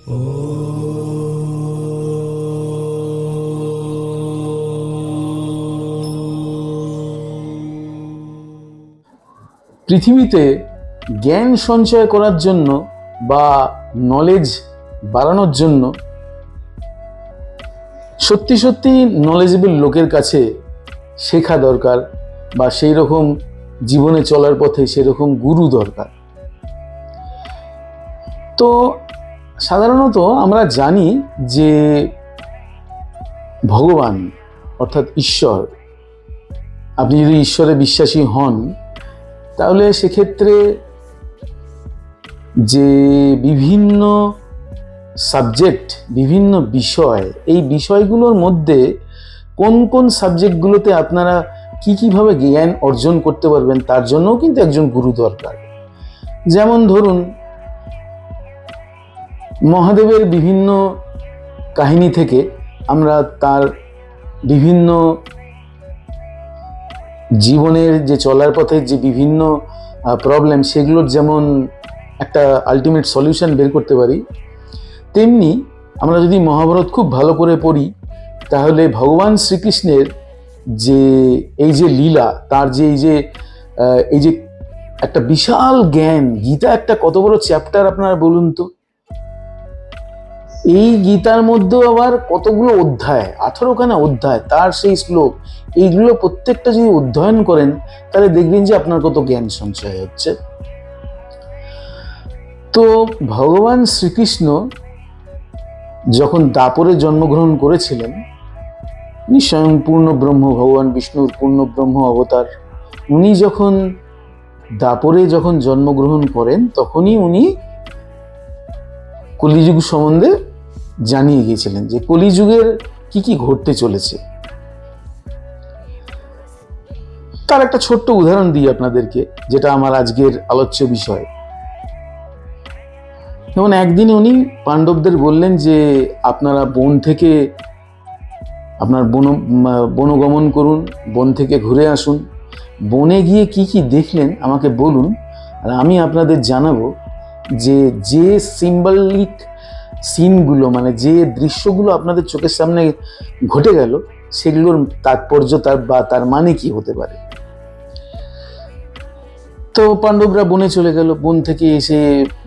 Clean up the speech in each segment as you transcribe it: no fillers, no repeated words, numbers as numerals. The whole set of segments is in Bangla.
পৃথিবীতে জ্ঞান সঞ্চয় করার জন্য বা নলেজ বাড়ানোর জন্য সত্যি সত্যি নলেজেবল লোকের কাছে শেখা দরকার, বা সেই রকম জীবনে চলার পথে সেরকম গুরু দরকার। তো সাধারণত আমরা জানি যে ভগবান অর্থাৎ ঈশ্বর, আপনি যদি ঈশ্বরে বিশ্বাসী হন তাহলে সেক্ষেত্রে যে বিভিন্ন সাবজেক্ট, বিভিন্ন বিষয়, এই বিষয়গুলোর মধ্যে কোন কোন সাবজেক্টগুলোতে আপনারা কীভাবে জ্ঞান অর্জন করতে পারবেন তার জন্যও কিন্তু একজন গুরু দরকার। যেমন ধরুন, মহাদেবের বিভিন্ন কাহিনী থেকে আমরা তার বিভিন্ন জীবনের যে চলার পথে যে বিভিন্ন প্রবলেম, সেগুলোর যেমন একটা আলটিমেট সলিউশন বের করতে পারি, তেমনি আমরা যদি মহাভারত খুব ভালো করে পড়ি তাহলে ভগবান শ্রীকৃষ্ণের যে এই যে লীলা, তার যে এই যে একটা বিশাল জ্ঞান, গীতা একটা কত বড় চ্যাপ্টার আপনারা বলুন তো। এই গীতার মধ্যেও আবার কতগুলো অধ্যায়, 18খানা অধ্যায়, তার সেই শ্লোক, এইগুলো প্রত্যেকটা যদি অধ্যয়ন করেন তাহলে দেখবেন যে আপনার কত জ্ঞান সঞ্চয় হচ্ছে। তো ভগবান শ্রীকৃষ্ণ যখন দাপরে জন্মগ্রহণ করেছিলেন, উনি স্বয়ং পূর্ণ ব্রহ্ম, ভগবান বিষ্ণুর পূর্ণ ব্রহ্ম অবতার, উনি যখন দাপরে জন্মগ্রহণ করেন তখনই উনি কলিযুগ সম্বন্ধে জানিয়ে গিয়েছিলেন যে কলিযুগের কি কি ঘটতে চলেছে। তার একটা ছোট্ট উদাহরণ দিই আপনাদেরকে, যেটা আমার আজকের আলোচ্য বিষয়। যেমন একদিন উনি পাণ্ডবদের বললেন যে আপনারা বন থেকে আপনার বনগমন করুন, বন থেকে ঘুরে আসুন, বনে গিয়ে কি কি দেখলেন আমাকে বলুন, আর আমি আপনাদের জানাবো যে সিম্বলিক সিনগুলো, মানে যে দৃশ্যগুলো আপনাদের চোখের সামনে ঘটে গেল, সেগুলোর তাৎপর্য তার মানে কি হতে পারে। তো পাণ্ডবরা বনে চলে গেল, বন থেকে এসে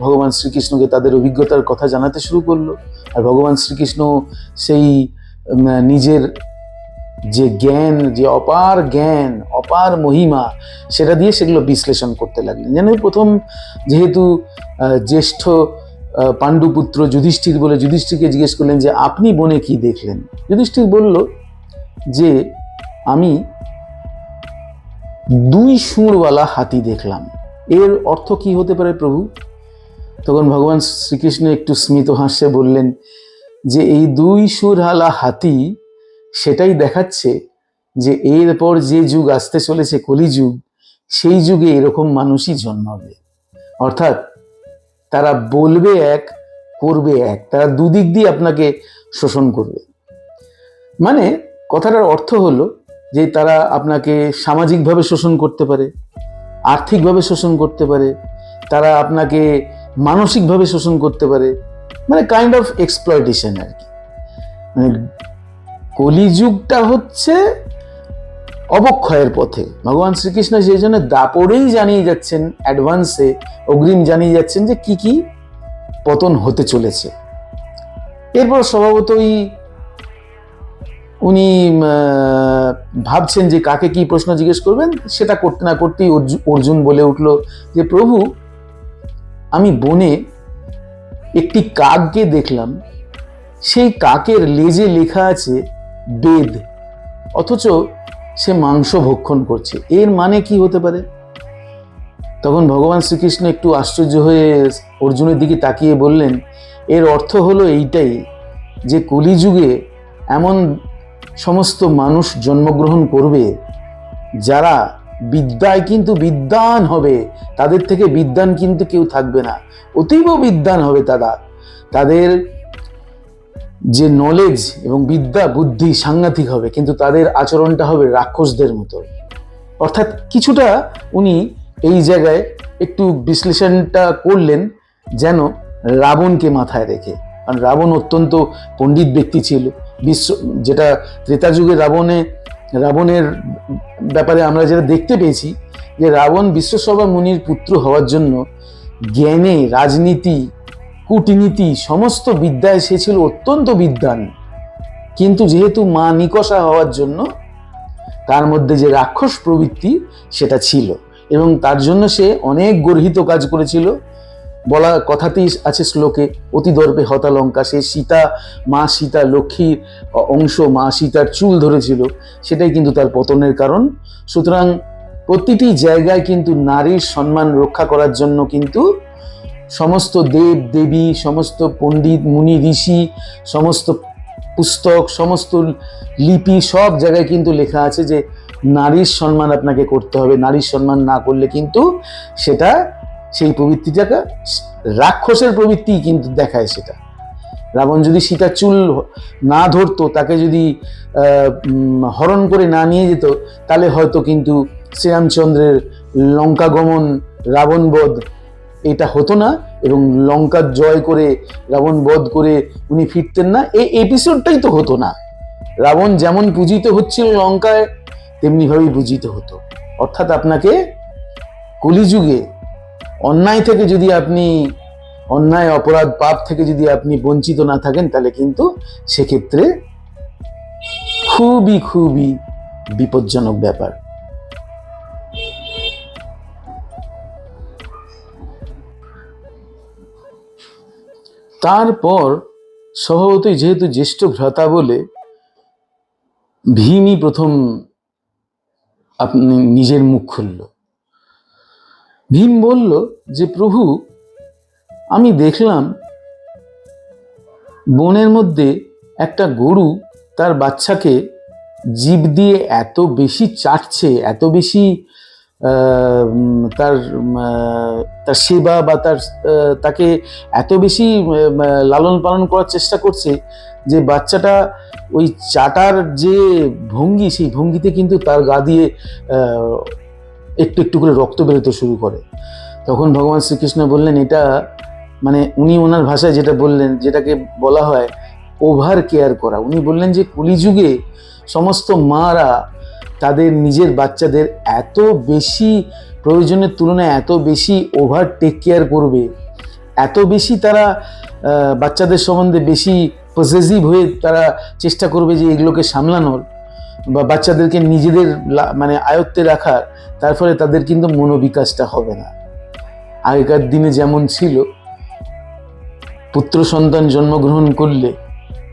ভগবান শ্রীকৃষ্ণকে তাদের অভিজ্ঞতার কথা জানাতে শুরু করলো। আর ভগবান শ্রীকৃষ্ণ সেই নিজের যে জ্ঞান, যে অপার জ্ঞান, অপার মহিমা, সেটা দিয়ে সেগুলো বিশ্লেষণ করতে লাগলেন। যেন প্রথম যেহেতু জ্যেষ্ঠ পাণ্ডুপুত্র যুধিষ্ঠির বলে, যুধিষ্ঠিরকে জিজ্ঞেস করলেন যে আপনি বনে কি দেখলেন। যুধিষ্ঠির বলল যে আমি 2 সুঁড়ওয়ালা হাতি দেখলাম। এর অর্থ কি হতে পারে প্রভু? তখন ভগবান শ্রীকৃষ্ণ একটু স্মিত হাস্যে বললেন যে এই 2 সুঁড়ওয়ালা হাতি সেটাই দেখাচ্ছে যে এরপর যে যুগ আসতে চলেছে, কলিযুগ, সেই যুগে এরকম মানুষই জন্মাবে। অর্থাৎ তারা বলবে এক, করবে এক, তারা দুদিক দিয়ে আপনাকে শোষণ করবে। মানে কথাটার অর্থ হলো যে তারা আপনাকে সামাজিকভাবে শোষণ করতে পারে, আর্থিকভাবে শোষণ করতে পারে, তারা আপনাকে মানসিকভাবে শোষণ করতে পারে, মানে কাইন্ড অফ এক্সপ্লয়টেশন আর কি। মানে কলিযুগটা হচ্ছে অবক্ষয়ের পথে। ভগবান শ্রীকৃষ্ণ সেই জন্য দাপরেই জানিয়ে যাচ্ছেন, অ্যাডভান্সে অগ্রিম জানিয়ে যাচ্ছেন যে কি কি পতন হতে চলেছে। এরপর স্বভাবতই উনি ভাবছেন যে কাকে কি প্রশ্ন জিজ্ঞেস করবেন। সেটা করতে না করতেই অর্জুন বলে উঠল যে প্রভু, আমি বনে একটি কাককে দেখলাম, সেই কাকের লেজে লেখা আছে বেদ, অথচ সে মাংস ভক্ষণ করছে, এর মানে কি হতে পারে? তখন ভগবান শ্রীকৃষ্ণ একটু আশ্চর্য হয়ে অর্জুনের দিকে তাকিয়ে বললেন, এর অর্থ হলো এইটাই যে কলিযুগে এমন সমস্ত মানুষ জন্মগ্রহণ করবে যারা বিদ্যায় কিন্তু বিদ্বান হবে, তাদের থেকে বিদ্বান কিন্তু কেউ থাকবে না, অতীব বিদ্বান হবে তারা। তাদের যে নলেজ এবং বিদ্যা বুদ্ধি সাংঘাতিক হবে, কিন্তু তাদের আচরণটা হবে রাক্ষসদের মতো। অর্থাৎ কিছুটা উনি এই জায়গায় একটু বিশ্লেষণটা করলেন যেন রাবণকে মাথায় রেখে। কারণ রাবণ অত্যন্ত পণ্ডিত ব্যক্তি ছিল। যেটা ত্রেতা যুগে রাবণের ব্যাপারে আমরা যেটা দেখতে পেয়েছি, যে রাবণ বিশ্বসভা মুনির পুত্র হওয়ার জন্য জ্ঞানে, রাজনীতি, কূটনীতি, সমস্ত বিদ্যায় সে ছিল অত্যন্ত বিদ্বান। কিন্তু যেহেতু মা নিকষা হওয়ার জন্য তার মধ্যে যে রাক্ষস প্রবৃত্তি সেটা ছিল, এবং তার জন্য সে অনেক গর্হিত কাজ করেছিল। বলা কথাতেই আছে শ্লোকে, অতি দর্পে হতা লঙ্কা। সে মা সীতা লক্ষ্মীর অংশ, মা সীতার চুল ধরেছিল, সেটাই কিন্তু তার পতনের কারণ। সুতরাং প্রতিটি জায়গায় কিন্তু নারীর সম্মান রক্ষা করার জন্য কিন্তু সমস্ত দেব দেবী, সমস্ত পণ্ডিত মুনি ঋষি, সমস্ত পুস্তক, সমস্ত লিপি, সব জায়গায় কিন্তু লেখা আছে যে নারীর সম্মান আপনাকে করতে হবে। নারীর সম্মান না করলে কিন্তু সেটা, সেই প্রবৃত্তিটাকে রাক্ষসের প্রবৃত্তি কিন্তু দেখায়। সেটা রাবণ যদি সীতার চুল না ধরতো, তাকে যদি হরণ করে না নিয়ে যেত, তাহলে হয়তো কিন্তু শ্রীরামচন্দ্রের লঙ্কা গমন, রাবণ বধ এটা হতো না, এবং লঙ্কা জয় করে, রাবণ বধ করে উনি ফিরতেন না। এই এপিসোডটাই তো হতো না। রাবণ যেমন পূজিত হচ্ছিল লঙ্কায়, তেমনিভাবেই পূজিত হতো। অর্থাৎ আপনাকে কলিযুগে অন্যায় থেকে যদি আপনি, অন্যায় অপরাধ পাপ থেকে যদি আপনি বঞ্চিত না থাকেন, তাহলে কিন্তু সেক্ষেত্রে খুবই খুবই বিপজ্জনক ব্যাপার। তারপর স্বভাবতই যেহেতু জ্যেষ্ঠ ভ্রাতা বলে ভীমই প্রথম আপনি নিজের মুখ খুলল। ভীম বলল যে প্রভু, আমি দেখলাম বনের মধ্যে একটা গরু তার বাচ্চাকে জিভ দিয়ে এত বেশি চাটছে, এত বেশি তার সেবা বা তাকে এত বেশি লালন পালন করার চেষ্টা করছে, যে বাচ্চাটা ওই চাটার যে ভঙ্গি, সেই ভঙ্গিতে কিন্তু তার গা দিয়ে একটু একটু করে রক্ত বেরোতে শুরু করে। তখন ভগবান শ্রীকৃষ্ণ বললেন, এটা মানে উনি ওনার ভাষায় যেটা বললেন, যেটাকে বলা হয় ওভার কেয়ার করা। উনি বললেন যে কলিযুগে সমস্ত মারা তাদের নিজের বাচ্চাদের এত বেশি, প্রয়োজনের তুলনায় এত বেশি ওভার টেক কেয়ার করবে, এত বেশি তারা বাচ্চাদের সম্বন্ধে বেশি পজেসিভ হয়ে তারা চেষ্টা করবে যে এগুলোকে সামলানোর বা বাচ্চাদেরকে নিজেদের মানে আয়ত্তে রাখার। তার ফলে তাদের কিন্তু মনোবিকাশটা হবে না। আগেকার দিনে যেমন ছিল, পুত্র সন্তান জন্মগ্রহণ করলে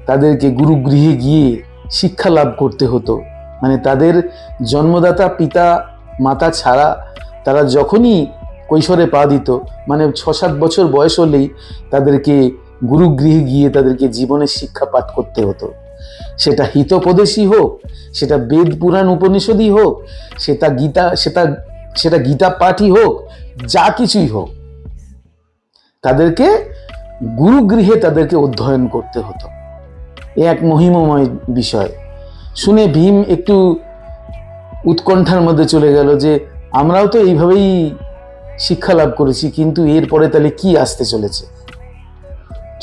তাদেরকে গুরুগৃহে গিয়ে শিক্ষা লাভ করতে হতো। মানে তাদের জন্মদাতা পিতা মাতা ছাড়া তারা যখনই কৈশোরে পা দিত, মানে 6-7 বছর বয়স হলেই তাদেরকে গুরুগৃহে গিয়ে তাদেরকে জীবনের শিক্ষা পাঠ করতে হতো। সেটা হিতোপদেশই হোক, সেটা বেদ পুরাণ উপনিষদই হোক, সেটা গীতা পাঠই হোক, যা কিছুই হোক, তাদেরকে গুরুগৃহে তাদেরকে অধ্যয়ন করতে হতো। এ এক মহিমময় বিষয়। শুনে ভীম একটু উৎকণ্ঠার মধ্যে চলে গেল যে আমরাও তো এইভাবেই শিক্ষা লাভ করেছি, কিন্তু এরপরে তাহলে কি আসতে চলেছে।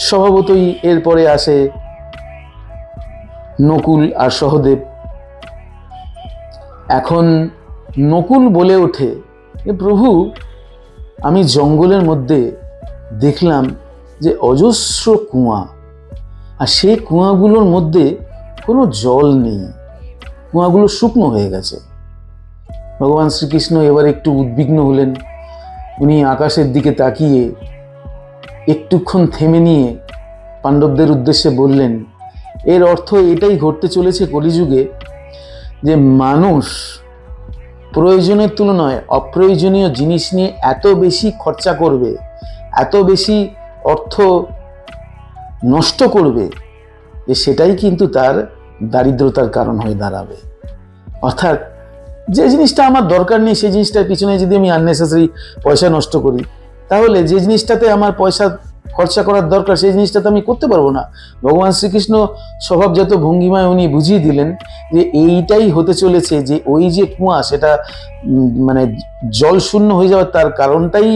স্বভাবতই এরপরে আসে নকুল আর সহদেব। এখন নকুল বলে ওঠে, প্রভু, আমি জঙ্গলের মধ্যে দেখলাম যে অজস্র কুয়া, আর সেই কুয়াগুলোর মধ্যে কোনো জল নেই, কুয়াগুলো শুকনো হয়ে গেছে। ভগবান শ্রীকৃষ্ণ এবার একটু উদ্বিগ্ন হলেন। উনি আকাশের দিকে তাকিয়ে একটুক্ষণ থেমে নিয়ে পাণ্ডবদের উদ্দেশ্যে বললেন, এর অর্থ এটাই ঘটতে চলেছে কলিযুগে, যে মানুষ প্রয়োজনের তুলনায় অপ্রয়োজনীয় জিনিস নিয়ে এত বেশি খরচা করবে, এত বেশি অর্থ নষ্ট করবে, যে সেটাই কিন্তু তার দারিদ্রতার কারণ হয়ে দাঁড়াবে। অর্থাৎ যে জিনিসটা আমার দরকার নেই, সেই জিনিসটার পিছনে যদি আমি আননেসেসারি পয়সা নষ্ট করি, তাহলে যে জিনিসটাতে আমার পয়সা খরচা করার দরকার, সেই জিনিসটাতে আমি করতে পারবো না। ভগবান শ্রীকৃষ্ণ স্বভাবজাত ভঙ্গিমায় উনি বুঝিয়ে দিলেন যে এইটাই হতে চলেছে, যে ওই যে কুয়া, সেটা মানে জল শূন্য হয়ে যাওয়ার তার কারণটাই,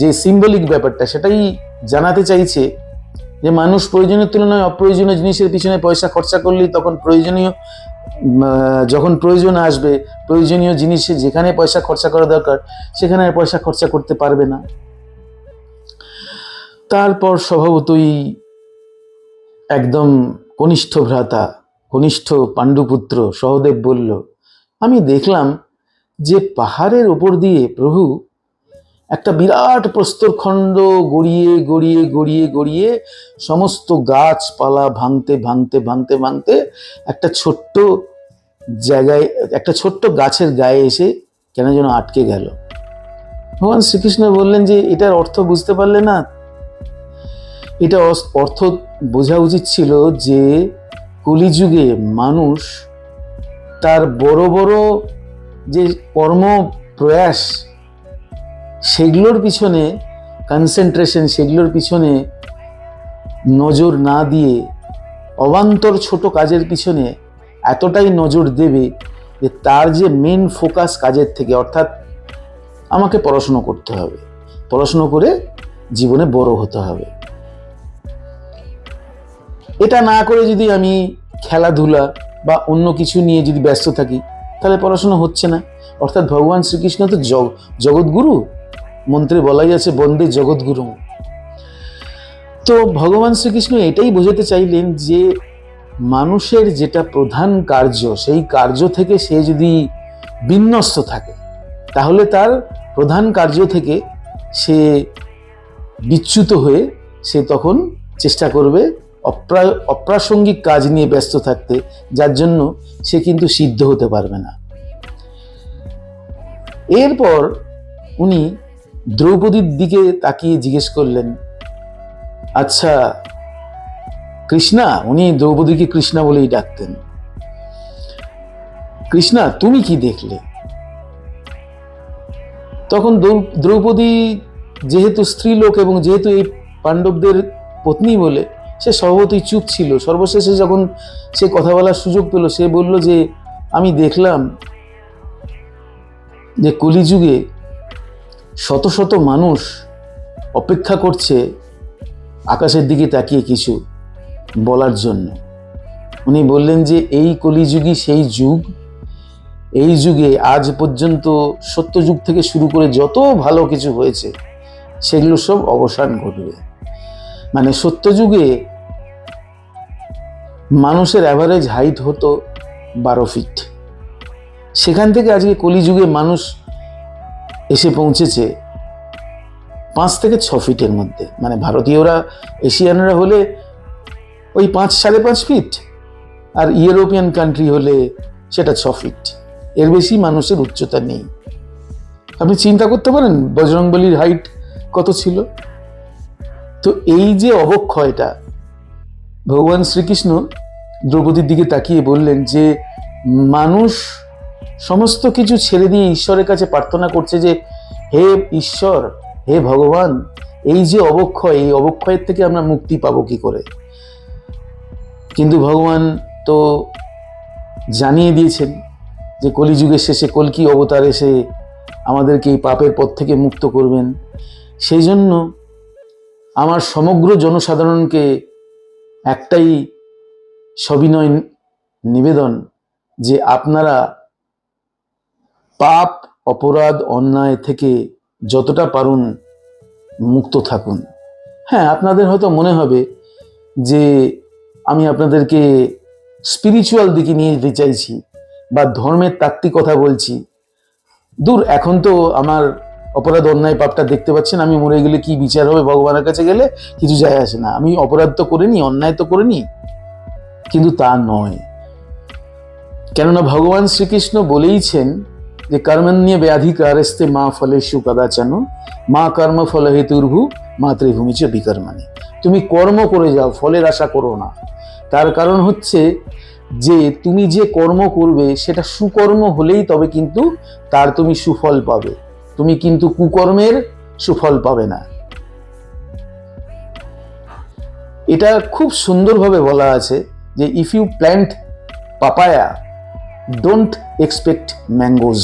যে সিম্বলিক ব্যাপারটা, সেটাই জানাতে চাইছে যে মানুষ প্রয়োজনের তুলনায় অপ্রয়োজনীয় জিনিসের পিছনে পয়সা খরচা করলেই তখন যখন প্রয়োজন আসবে প্রয়োজনীয় জিনিসে যেখানে পয়সা খরচা করা দরকার সেখানে আর পয়সা খরচা করতে পারবে না। তারপর স্বভাবতই একদম কনিষ্ঠ ভ্রাতা, কনিষ্ঠ পাণ্ডুপুত্র সহদেব বলল, আমি দেখলাম যে পাহাড়ের ওপর দিয়ে প্রভু একটা বিরাট প্রস্তরখণ্ড গড়িয়ে গড়িয়ে গড়িয়ে গড়িয়ে সমস্ত গাছপালা ভাঙতে ভাঙতে ভাঙতে ভাঙতে একটা ছোট্ট জায়গায়, একটা ছোট্ট গাছের গায়ে এসে কেন যেন আটকে গেল। ভগবান শ্রীকৃষ্ণ বললেন যে এটার অর্থ বুঝতে পারলে না? এটা অর্থ বোঝা উচিত ছিল যে কলিযুগে মানুষ তার বড় বড় যে কর্ম প্রয়াস সেগুলোর পিছনে কনসেন্ট্রেশন, সেগুলোর পিছনে নজর না দিয়ে অবান্তর ছোট কাজের পিছনে এতটাই নজর দেবে যে তার যে মেন ফোকাস কাজের থেকে, অর্থাৎ আমাকে পড়াশুনো করতে হবে, পড়াশুনো করে জীবনে বড় হতে হবে। এটা না করে যদি আমি খেলাধুলা বা অন্য কিছু নিয়ে যদি ব্যস্ত থাকি তাহলে পড়াশোনা হচ্ছে না। অর্থাৎ ভগবান শ্রীকৃষ্ণ তো জগৎগুরু, মন্ত্রে বলাই আছে বন্দে জগৎগুরু। তো ভগবান শ্রীকৃষ্ণ এটাই বোঝাতে চাইলেন যে মানুষের যেটা প্রধান কার্য সেই কার্য থেকে সে যদি বিন্যস্ত থাকে তাহলে তার প্রধান কার্য থেকে সে বিচ্যুত হয়ে সে তখন চেষ্টা করবে অপ্রাসঙ্গিক কাজ নিয়ে ব্যস্ত থাকতে, যার জন্য সে কিন্তু সিদ্ধ হতে পারবে না। এরপর উনি দ্রৌপদীর দিকে তাকিয়ে জিজ্ঞেস করলেন, আচ্ছা কৃষ্ণা, উনি দ্রৌপদীকে কৃষ্ণা বলেই ডাকতেন, কৃষ্ণা তুমি কি দেখলে? তখন দ্রৌপদী যেহেতু স্ত্রীলোক এবং যেহেতু এই পাণ্ডবদের পত্নী বলে সে স্বভাবতই চুপ ছিল। সর্বশেষে যখন সে কথা বলার সুযোগ পেল সে বলল যে আমি দেখলাম যে কলিযুগে শত শত মানুষ অপেক্ষা করছে আকাশের দিকে তাকিয়ে কিছু বলার জন্য। উনি বললেন যে এই কলিযুগই সেই যুগ, এই যুগে আজ পর্যন্ত সত্যযুগ থেকে শুরু করে যত ভালো কিছু হয়েছে সেগুলো সব অবসান ঘটবে। মানে সত্যযুগে মানুষের অ্যাভারেজ হাইট হতো 12 ফিট, সেখান থেকে আজকে কলিযুগে মানুষ এসে পৌঁছেছে 5 থেকে 6 ফিটের মধ্যে। মানে ভারতীয়রা, এশিয়ানরা হলে ওই 5-5.5 ফিট, আর ইউরোপিয়ান কান্ট্রি হলে সেটা 6 ফিট, এর বেশি মানুষের উচ্চতা নেই। আপনি চিন্তা করতে পারেন বজরংবলীর হাইট কত ছিল। তো এই যে অবক্ষয়টা, ভগবান শ্রীকৃষ্ণ দ্রৌপদীর দিকে তাকিয়ে বললেন যে মানুষ সমস্ত কিছু ছেড়ে দিয়ে ঈশ্বরের কাছে প্রার্থনা করছে যে হে ঈশ্বর, হে ভগবান, এই যে অবক্ষয়, এই অবক্ষয়ের থেকে আমরা মুক্তি পাবো কি করে? কিন্তু ভগবান তো জানিয়ে দিয়েছেন যে কলিযুগের শেষে কল্কি অবতার এসে আমাদেরকে এই পাপের পথ থেকে মুক্ত করবেন। সেই জন্য আমার সমগ্র জনসাধারণকে একটাই সবিনয় নিবেদন যে আপনারা পাপ, অপরাধ, অন্যায় থেকে যতটা পারুন মুক্ত থাকুন। হ্যাঁ, আপনাদের হয়তো মনে হবে যে আমি আপনাদেরকে স্পিরিচুয়াল দিকে নিয়ে যেতে চাইছি বা ধর্মের তাত্ত্বিক কথা বলছি। দূর, এখন তো আমার অপরাধ অন্যায় পাপটা দেখতে পাচ্ছেন, আমি মরে গেলে কি বিচার হবে ভগবানের কাছে গেলে কিছু যায় আসে না, আমি অপরাধ তো করিনি, অন্যায় তো করিনি। কিন্তু তা নয়, কেননা ভগবান শ্রীকৃষ্ণ বলেইছেন যে কর্মণ্য ব্যাধিকারস্তে মা ফলেষু কদাচন মা কর্ম ফল হেতুর্ভু মাতৃভূমি চ বিকর্মণি। তুমি কর্ম করে যাও, ফলের আশা করো না। তার কারণ হচ্ছে যে তুমি যে কর্ম করবে সেটা সুকর্ম হলেই তবে কিন্তু তার তুমি সুফল পাবে, তুমি কিন্তু কুকর্মের সুফল পাবে না। এটা খুব সুন্দরভাবে বলা আছে যে if you plant papaya don't expect mangoes.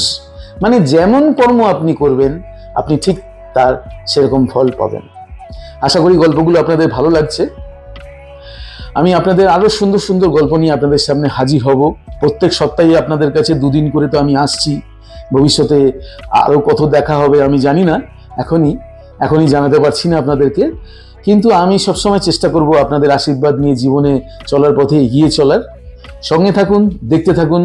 মানে যেমন কর্ম আপনি করবেন আপনি ঠিক তার সেরকম ফল পাবেন। আশা করি গল্পগুলো আপনাদের ভালো লাগছে। আমি আপনাদের আরো সুন্দর সুন্দর গল্প নিয়ে আপনাদের সামনে হাজির হব। প্রত্যেক সপ্তাহে আপনাদের কাছে দুদিন করে তো আমি আসছি। ভবিষ্যতে আরো কত দেখা হবে আমি জানি না, এখনই জানাতে পারছি না আপনাদেরকে। কিন্তু আমি সবসময় চেষ্টা করব আপনাদের আশীর্বাদ নিয়ে জীবনে চলার পথে এগিয়ে চলার। সঙ্গে থাকুন, দেখতে থাকুন